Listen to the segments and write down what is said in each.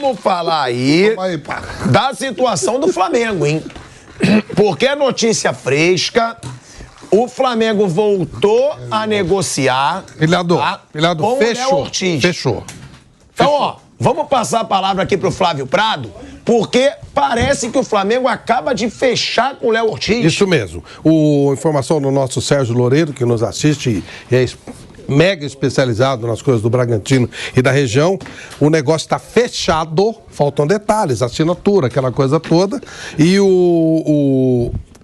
vamos falar aí da situação do Flamengo, hein? Porque é notícia fresca. O Flamengo voltou a negociar Pilhado, com o Léo Ortiz. Fechou. Então, ó, vamos passar a palavra aqui pro Flávio Prado, porque parece que o Flamengo acaba de fechar com o Léo Ortiz. Isso mesmo. Informação do nosso Sérgio Loureiro, que nos assiste e é mega especializado nas coisas do Bragantino e da região. O negócio está fechado, faltam detalhes, assinatura, aquela coisa toda. E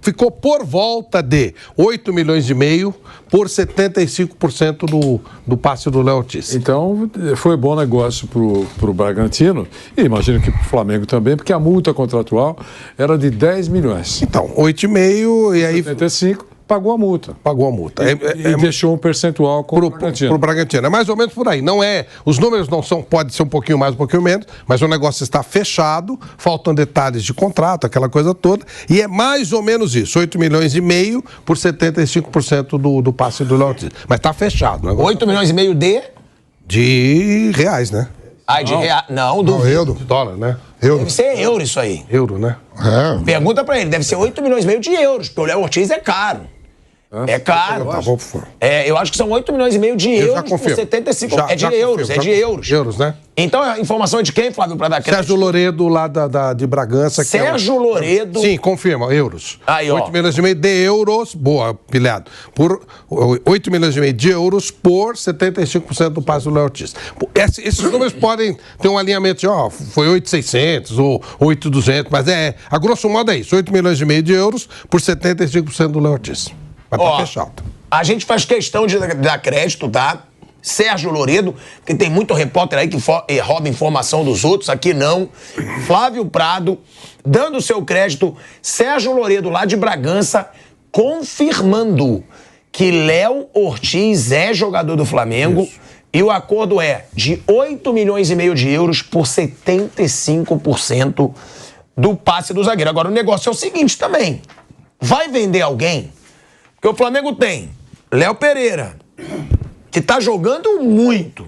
ficou por volta de 8 milhões e meio por 75% do passe do Léo Ortiz. Então, foi bom negócio pro Bragantino e imagino que pro Flamengo também, porque a multa contratual era de 10 milhões. Então, 8,5 e aí... 75, pagou a multa. Pagou a multa. E deixou um percentual com o Bragantino. Pro Bragantino. É mais ou menos por aí. Não é... Os números não são... Pode ser um pouquinho mais, um pouquinho menos, mas o negócio está fechado, faltam detalhes de contrato, aquela coisa toda, e é mais ou menos isso. 8 milhões e meio por 75% do passe do Léo Ortiz. Mas está fechado. 8 milhões e meio de reais, né? De reais. Não, euro. De dólar, né? Deve ser euro isso aí. Euro, né? Pergunta pra ele. Deve ser 8 milhões e meio de euros, porque o Léo Ortiz é caro. É caro. Eu acho que são 8 milhões e meio de euros por 75. É de euros. Euros, né? Então a informação é de quem, Flávio, para dar crédito? Sérgio Louredo, lá de Bragança. Sérgio Louredo. Sim, confirma, euros. Aí, ó. 8 milhões e meio de euros, boa, pilhado. Por 8 milhões e meio de euros por 75% do passe do Léo Ortiz. Esses números podem ter um alinhamento de, foi 8,600 ou 8,200, mas a grosso modo é isso, 8 milhões e meio de euros por 75% do Léo Ortiz. Mas tá fechado. A gente faz questão de dar crédito, tá? Sérgio Louredo, que tem muito repórter aí que rouba informação dos outros, aqui não. Flávio Prado, dando o seu crédito. Sérgio Louredo, lá de Bragança, confirmando que Léo Ortiz é jogador do Flamengo. Isso. E o acordo é de 8 milhões e meio de euros por 75% do passe do zagueiro. Agora, o negócio é o seguinte também. Vai vender alguém? Porque o Flamengo tem Léo Pereira, que tá jogando muito.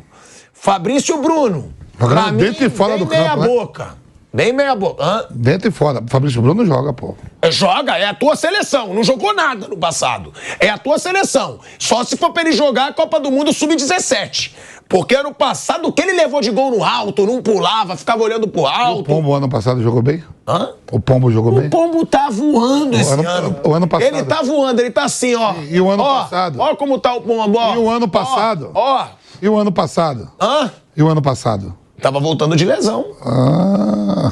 Fabrício Bruno. Jogando dentro e fora do campo, meia boca. Bem meia boca. Dentro e fora. Fabrício Bruno joga, pô. Joga, é a tua seleção. Não jogou nada no passado. É a tua seleção. Só se for pra ele jogar a Copa do Mundo Sub-17. Porque ano passado, o que ele levou de gol no alto, não pulava, ficava olhando pro alto. E o Pombo ano passado jogou bem? Hã? O Pombo jogou bem? O Pombo tá voando esse ano. O ano passado. Ele tá voando, ele tá assim, ó. E o ano passado? Ó como tá o Pombo, ó. E o ano passado? Ó. E o ano passado? Hã? E o ano passado? Tava voltando de lesão.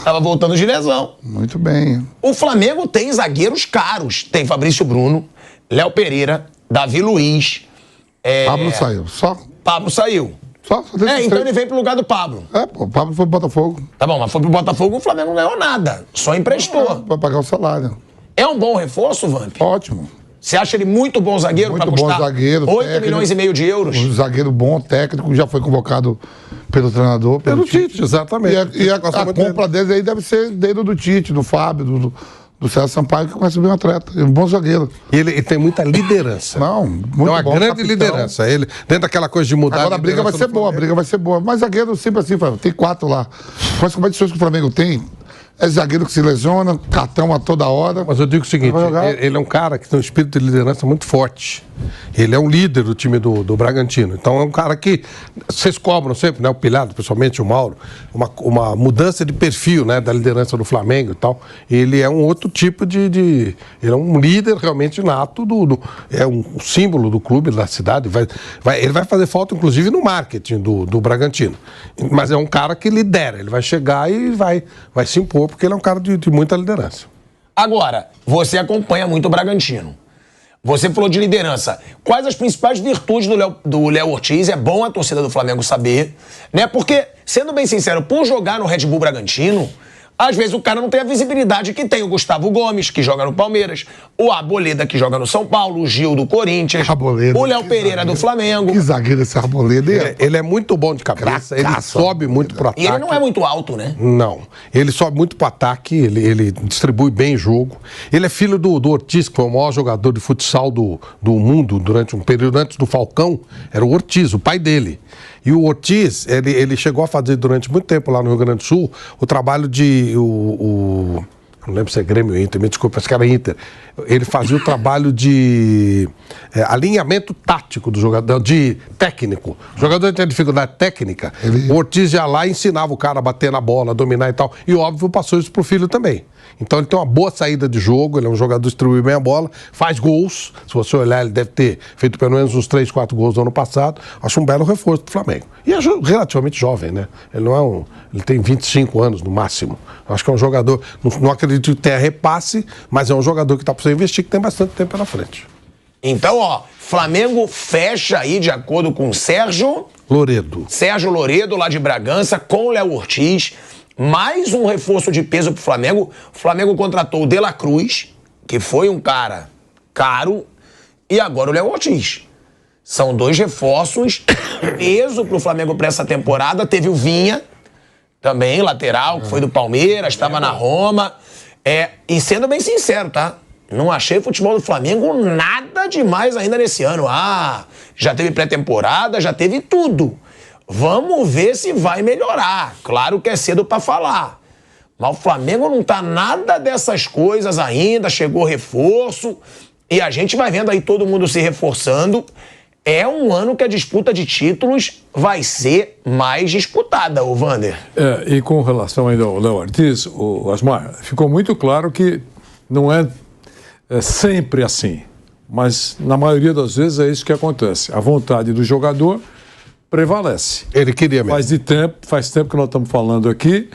Tava voltando de lesão. Muito bem. O Flamengo tem zagueiros caros. Tem Fabrício Bruno, Léo Pereira, Davi Luiz. Pablo saiu. Só? Pablo saiu. Só então ele vem pro lugar do Pablo. O Pablo foi pro Botafogo. Tá bom, mas foi pro Botafogo, o Flamengo não ganhou nada. Só emprestou. Pra pagar o salário. É um bom reforço, Vamp? Ótimo. Você acha ele muito bom zagueiro pra custar 8 milhões e meio de euros? Um zagueiro bom, técnico, já foi convocado pelo treinador. Pelo Tite, exatamente. E a compra dele aí deve ser dele do Tite, do Fábio, do César Sampaio, que conhece bem o atleta. É um bom zagueiro. Ele tem muita liderança. Muito bom. É uma grande capitão. Liderança. Ele, dentro daquela coisa de mudar. Agora a briga vai ser boa, a briga vai ser boa. Mas zagueiro sempre assim, tem 4 lá. Com as competições que o Flamengo tem, é zagueiro que se lesiona, cartão a toda hora. Mas eu digo o seguinte, ele é um cara que tem um espírito de liderança muito forte. Ele é um líder do time do Bragantino. Então é um cara que vocês cobram sempre, né? O Pilhado, principalmente o Mauro, uma mudança de perfil, né? Da liderança do Flamengo e tal. Ele é um outro tipo ele é um líder realmente nato é um símbolo do clube, da cidade. Ele vai fazer falta, inclusive, no marketing do Bragantino. Mas é um cara que lidera. Ele vai chegar e vai se impor, porque ele é um cara de muita liderança. Agora, você acompanha muito o Bragantino. Você falou de liderança. Quais as principais virtudes do Léo Ortiz? É bom a torcida do Flamengo saber, né? Porque, sendo bem sincero, por jogar no Red Bull Bragantino, Às vezes o cara não tem a visibilidade que tem o Gustavo Gomes, que joga no Palmeiras, o Arboleda, que joga no São Paulo, o Gil do Corinthians, Arboleda, o Léo Pereira do Flamengo. Que zagueiro esse Arboleda, hein? Ele é muito bom de cabeça, ele sobe muito pro ataque. E ele não é muito alto, né? Não. Ele sobe muito pro ataque, ele distribui bem o jogo. Ele é filho do Ortiz, que foi o maior jogador de futsal do mundo durante um período antes do Falcão. Era o Ortiz, o pai dele. E o Ortiz, ele chegou a fazer durante muito tempo lá no Rio Grande do Sul o trabalho de... não lembro se é Grêmio ou Inter, me desculpa, esse cara é Inter. Ele fazia o trabalho de alinhamento tático do jogador, de técnico. O jogador tinha dificuldade técnica, o Ortiz ia lá e ensinava o cara a bater na bola, a dominar e tal. E óbvio, passou isso pro filho também. Então ele tem uma boa saída de jogo, ele é um jogador que distribui bem a bola, faz gols. Se você olhar, ele deve ter feito pelo menos uns 3, 4 gols no ano passado. Acho um belo reforço pro Flamengo. E é relativamente jovem, né? Ele não é ele tem 25 anos no máximo. Acho que é um jogador, não acredito que tenha repasse, mas é um jogador que tá para você investir, que tem bastante tempo pela frente. Então, Flamengo fecha aí, de acordo com Sérgio Loredo, lá de Bragança, com o Léo Ortiz. Mais um reforço de peso pro Flamengo. O Flamengo contratou o De La Cruz, que foi um cara caro, e agora o Léo Ortiz. São 2 reforços, peso pro Flamengo pra essa temporada. Teve o Vinha, também, lateral, que foi do Palmeiras, estava na Roma. E sendo bem sincero, tá? Não achei o futebol do Flamengo nada demais ainda nesse ano. Já teve pré-temporada, já teve tudo. Vamos ver se vai melhorar. Claro que é cedo pra falar. Mas o Flamengo não tá nada dessas coisas ainda. Chegou reforço. E a gente vai vendo aí todo mundo se reforçando. É um ano que a disputa de títulos vai ser mais disputada, o Vander. E com relação ainda ao Léo Ortiz, o Asmar, ficou muito claro que não é sempre assim. Mas na maioria das vezes é isso que acontece. A vontade do jogador prevalece. Ele queria mesmo. Faz tempo que nós estamos falando aqui,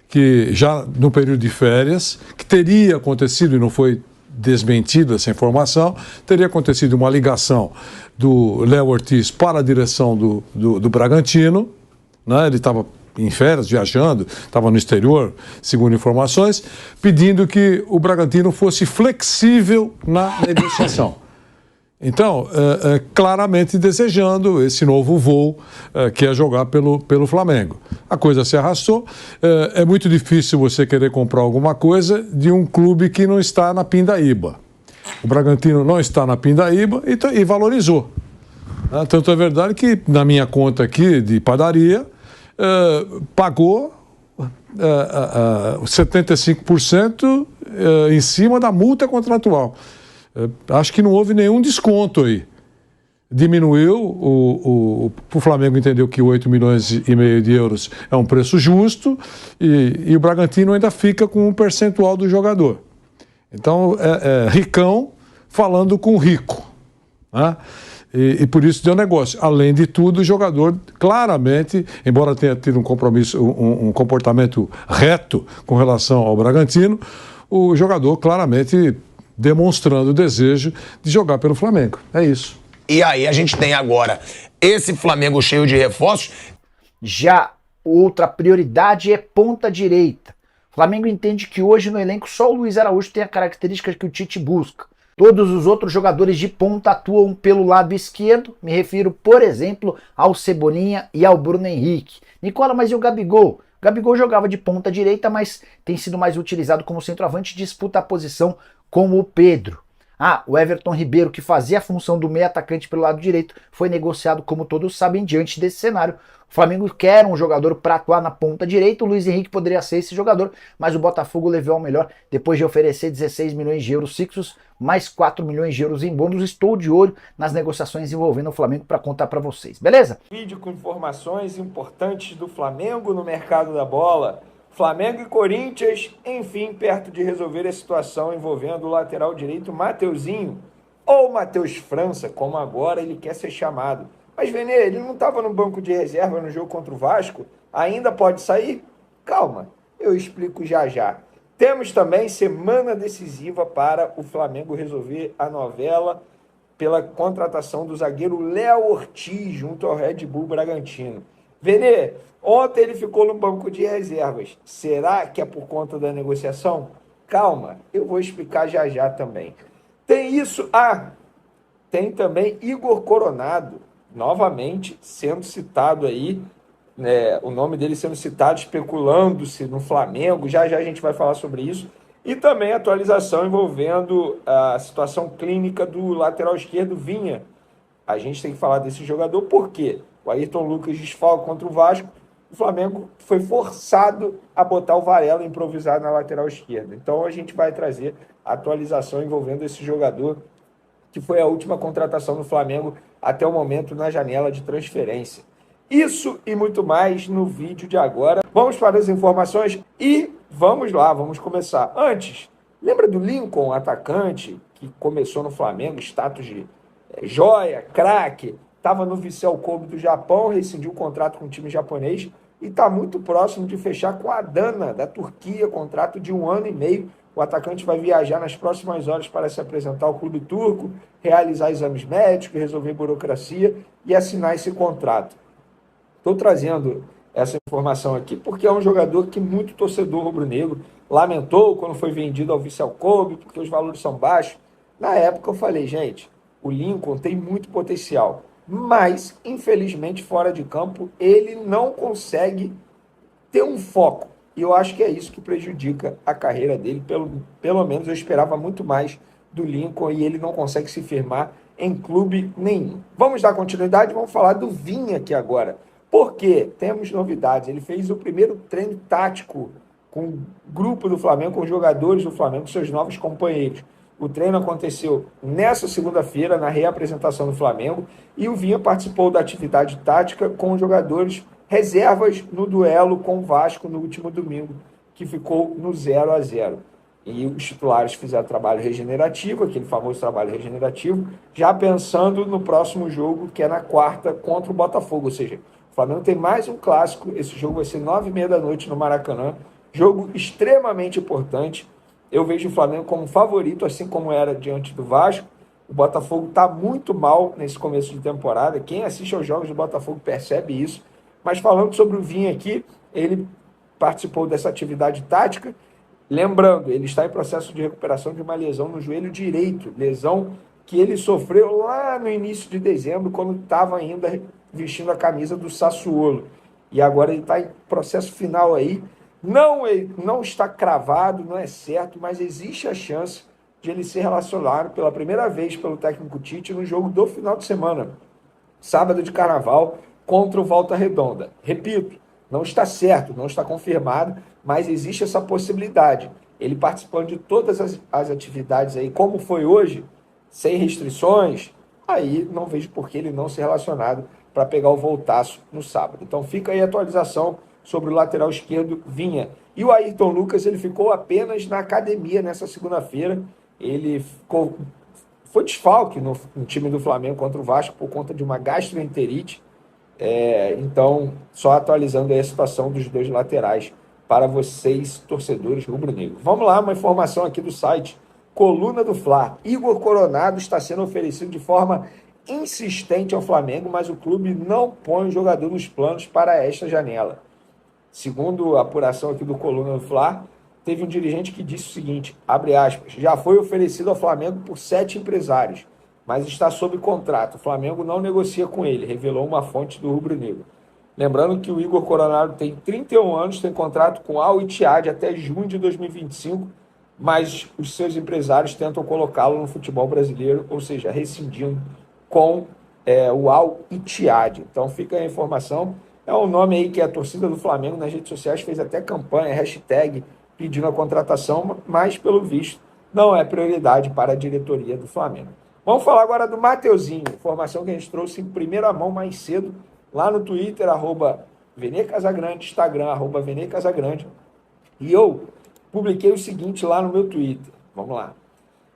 que já no período de férias, que teria acontecido, e não foi desmentida essa informação, teria acontecido uma ligação do Léo Ortiz para a direção do Bragantino, né? Ele estava em férias, viajando, estava no exterior, segundo informações, pedindo que o Bragantino fosse flexível na negociação. Então, claramente desejando esse novo voo que é jogar pelo Flamengo. A coisa se arrastou. É muito difícil você querer comprar alguma coisa de um clube que não está na pindaíba. O Bragantino não está na pindaíba e valorizou. Tanto é verdade que na minha conta aqui de padaria, pagou 75% em cima da multa contratual. Acho que não houve nenhum desconto aí. Diminuiu, o Flamengo entendeu que 8,5 milhões de euros é um preço justo e o Bragantino ainda fica com um percentual do jogador. Então, ricão falando com rico. Né? E por isso deu negócio. Além de tudo, o jogador claramente, embora tenha tido um compromisso, um comportamento reto com relação ao Bragantino, o jogador claramente demonstrando o desejo de jogar pelo Flamengo. É isso. E aí a gente tem agora esse Flamengo cheio de reforços. Já outra prioridade é ponta direita. O Flamengo entende que hoje no elenco só o Luiz Araújo tem a característica que o Tite busca. Todos os outros jogadores de ponta atuam pelo lado esquerdo. Me refiro, por exemplo, ao Cebolinha e ao Bruno Henrique. Nicola, mas e o Gabigol? O Gabigol jogava de ponta direita, mas tem sido mais utilizado como centroavante e disputa a posição como o Pedro. O Everton Ribeiro, que fazia a função do meio atacante pelo lado direito, foi negociado, como todos sabem, diante desse cenário. O Flamengo quer um jogador para atuar na ponta direita, o Luiz Henrique poderia ser esse jogador, mas o Botafogo levou ao melhor depois de oferecer 16 milhões de euros fixos, mais 4 milhões de euros em bônus. Estou de olho nas negociações envolvendo o Flamengo para contar para vocês, beleza? Vídeo com informações importantes do Flamengo no mercado da bola. Flamengo e Corinthians, enfim, perto de resolver a situação envolvendo o lateral direito Mateuzinho, ou Matheus França, como agora ele quer ser chamado. Mas, Vene, ele não estava no banco de reserva no jogo contra o Vasco? Ainda pode sair? Calma, eu explico já já. Temos também semana decisiva para o Flamengo resolver a novela pela contratação do zagueiro Léo Ortiz junto ao Red Bull Bragantino. Vene, ontem ele ficou no banco de reservas. Será que é por conta da negociação? Calma, eu vou explicar já já também. Tem isso. Tem também Igor Coronado, novamente sendo citado aí, o nome dele sendo citado, especulando-se no Flamengo. Já já a gente vai falar sobre isso. E também atualização envolvendo a situação clínica do lateral esquerdo Vinha. A gente tem que falar desse jogador porque o Ayrton Lucas desfalca contra o Vasco. O Flamengo foi forçado a botar o Varela improvisado na lateral esquerda. Então a gente vai trazer a atualização envolvendo esse jogador, que foi a última contratação do Flamengo até o momento na janela de transferência. Isso e muito mais no vídeo de agora. Vamos para as informações e vamos lá, vamos começar. Antes, lembra do Lincoln, atacante, que começou no Flamengo, status de joia, craque, estava no Vissel Kobe do Japão, rescindiu o contrato com o time japonês e está muito próximo de fechar com a Adana, da Turquia, contrato de 1 ano e meio. O atacante vai viajar nas próximas horas para se apresentar ao clube turco, realizar exames médicos, resolver burocracia e assinar esse contrato. Estou trazendo essa informação aqui porque é um jogador que muito torcedor rubro-negro lamentou quando foi vendido ao Vissel Kobe, porque os valores são baixos. Na época eu falei, gente, o Lincoln tem muito potencial, mas, infelizmente, fora de campo, ele não consegue ter um foco. E eu acho que é isso que prejudica a carreira dele. Pelo menos eu esperava muito mais do Lincoln e ele não consegue se firmar em clube nenhum. Vamos dar continuidade, vamos falar do Vinha aqui agora. Porque temos novidades. Ele fez o primeiro treino tático com o grupo do Flamengo, com os jogadores do Flamengo, seus novos companheiros. O treino aconteceu nessa segunda-feira, na reapresentação do Flamengo, e o Vinha participou da atividade tática com os jogadores reservas no duelo com o Vasco no último domingo, que ficou no 0-0. E os titulares fizeram trabalho regenerativo, aquele famoso trabalho regenerativo, já pensando no próximo jogo, que é na quarta, contra o Botafogo. Ou seja, o Flamengo tem mais um clássico, esse jogo vai ser 21h30 no Maracanã, jogo extremamente importante. Eu vejo o Flamengo como favorito, assim como era diante do Vasco. O Botafogo está muito mal nesse começo de temporada. Quem assiste aos jogos do Botafogo percebe isso. Mas falando sobre o Vinha aqui, ele participou dessa atividade tática. Lembrando, ele está em processo de recuperação de uma lesão no joelho direito. Lesão que ele sofreu lá no início de dezembro, quando estava ainda vestindo a camisa do Sassuolo. E agora ele está em processo final aí. Não está cravado, não é certo, mas existe a chance de ele ser relacionado pela primeira vez pelo técnico Tite no jogo do final de semana, sábado de Carnaval, contra o Volta Redonda. Repito, não está certo, não está confirmado, mas existe essa possibilidade. Ele participando de todas as atividades aí, como foi hoje, sem restrições, aí não vejo por que ele não ser relacionado para pegar o voltaço no sábado. Então fica aí a atualização sobre o lateral esquerdo Vinha. E o Ayrton Lucas, ele ficou apenas na academia nessa segunda-feira. Ele foi desfalque no time do Flamengo contra o Vasco por conta de uma gastroenterite. Então, só atualizando aí a situação dos dois laterais para vocês, torcedores rubro-negros. Vamos lá, uma informação aqui do site Coluna do Fla. Igor Coronado está sendo oferecido de forma insistente ao Flamengo, mas o clube não põe o jogador nos planos para esta janela. Segundo a apuração aqui do Coluna do Fla, teve um dirigente que disse o seguinte, abre aspas, já foi oferecido ao Flamengo por 7 empresários, mas está sob contrato. O Flamengo não negocia com ele, revelou uma fonte do Rubro Negro. Lembrando que o Igor Coronado tem 31 anos, tem contrato com Al Ittihad até junho de 2025, mas os seus empresários tentam colocá-lo no futebol brasileiro, ou seja, rescindindo com o Al Ittihad. Então fica a informação. É um nome aí que a torcida do Flamengo nas redes sociais fez até campanha, hashtag, pedindo a contratação, mas, pelo visto, não é prioridade para a diretoria do Flamengo. Vamos falar agora do Mateuzinho, informação que a gente trouxe em primeira mão mais cedo, lá no Twitter, @VeneCasagrande, Instagram, @VeneCasagrande. E eu publiquei o seguinte lá no meu Twitter. Vamos lá.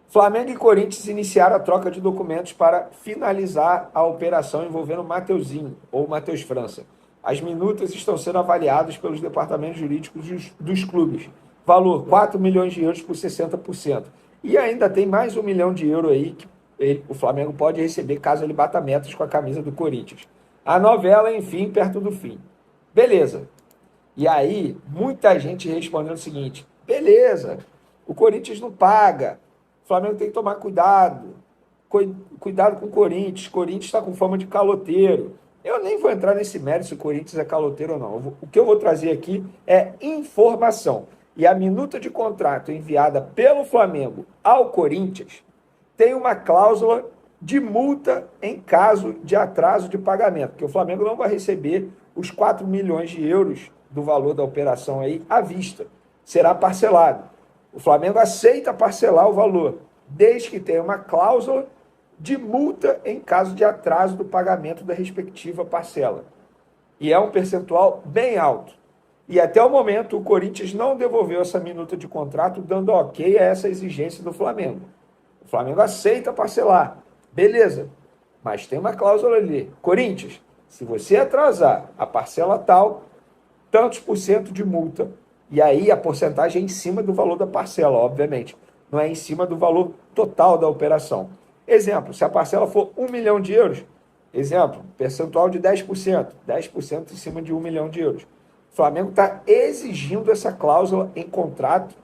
Flamengo e Corinthians iniciaram a troca de documentos para finalizar a operação envolvendo Mateuzinho, ou Matheus França. As minutas estão sendo avaliadas pelos departamentos jurídicos dos clubes. Valor, 4 milhões de euros por 60%. E ainda tem mais 1 milhão de euros aí que o Flamengo pode receber caso ele bata metas com a camisa do Corinthians. A novela, enfim, perto do fim. Beleza. E aí, muita gente respondendo o seguinte: beleza, o Corinthians não paga, o Flamengo tem que tomar cuidado, cuidado com o Corinthians está com fama de caloteiro. Eu nem vou entrar nesse mérito se o Corinthians é caloteiro ou não. O que eu vou trazer aqui é informação. E a minuta de contrato enviada pelo Flamengo ao Corinthians tem uma cláusula de multa em caso de atraso de pagamento, porque o Flamengo não vai receber os 4 milhões de euros do valor da operação aí à vista. Será parcelado. O Flamengo aceita parcelar o valor, desde que tenha uma cláusula de multa em caso de atraso do pagamento da respectiva parcela. E é um percentual bem alto. E até o momento o Corinthians não devolveu essa minuta de contrato, dando ok a essa exigência do Flamengo. O Flamengo aceita parcelar. Beleza. Mas tem uma cláusula ali. Corinthians, se você atrasar a parcela tal, tantos por cento de multa. E aí a porcentagem é em cima do valor da parcela, obviamente. Não é em cima do valor total da operação. Exemplo, se a parcela for 1 milhão de euros, exemplo, percentual de 10%, 10% em cima de 1 milhão de euros. O Flamengo está exigindo essa cláusula em contrato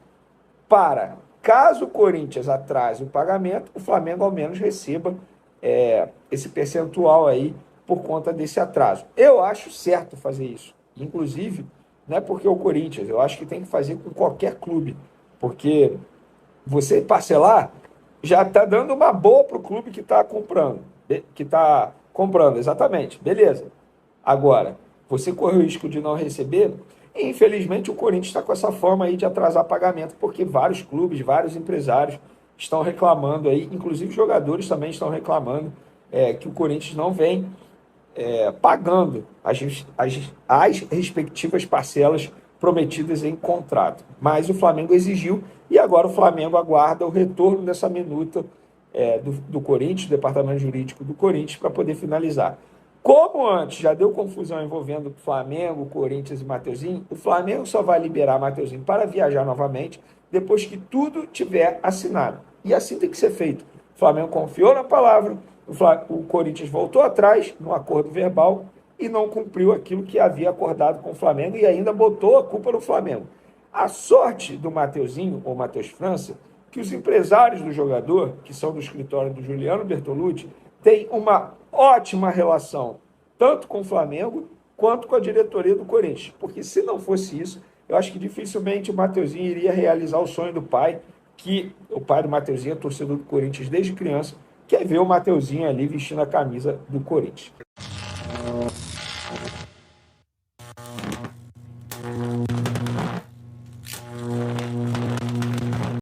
para, caso o Corinthians atrase o pagamento, o Flamengo ao menos receba esse percentual aí por conta desse atraso. Eu acho certo fazer isso. Inclusive, não é porque o Corinthians, eu acho que tem que fazer com qualquer clube, porque você parcelar já está dando uma boa para o clube que está comprando, exatamente, beleza. Agora, você corre o risco de não receber, e infelizmente o Corinthians está com essa forma aí de atrasar pagamento, porque vários clubes, vários empresários estão reclamando aí, inclusive jogadores também estão reclamando que o Corinthians não vem pagando as respectivas parcelas prometidas em contrato. Mas o Flamengo exigiu, e agora o Flamengo aguarda o retorno dessa minuta do Corinthians, do departamento jurídico do Corinthians, para poder finalizar. Como antes já deu confusão envolvendo Flamengo, Corinthians e Mateuzinho, o Flamengo só vai liberar Mateuzinho para viajar novamente depois que tudo tiver assinado. E assim tem que ser feito. O Flamengo confiou na palavra, o Corinthians voltou atrás no acordo verbal e não cumpriu aquilo que havia acordado com o Flamengo e ainda botou a culpa no Flamengo. A sorte do Mateuzinho, ou Matheus França, que os empresários do jogador, que são do escritório do Juliano Bertolucci, têm uma ótima relação, tanto com o Flamengo quanto com a diretoria do Corinthians. Porque se não fosse isso, eu acho que dificilmente o Mateuzinho iria realizar o sonho do pai, que o pai do Mateuzinho é torcedor do Corinthians desde criança, quer ver o Mateuzinho ali vestindo a camisa do Corinthians.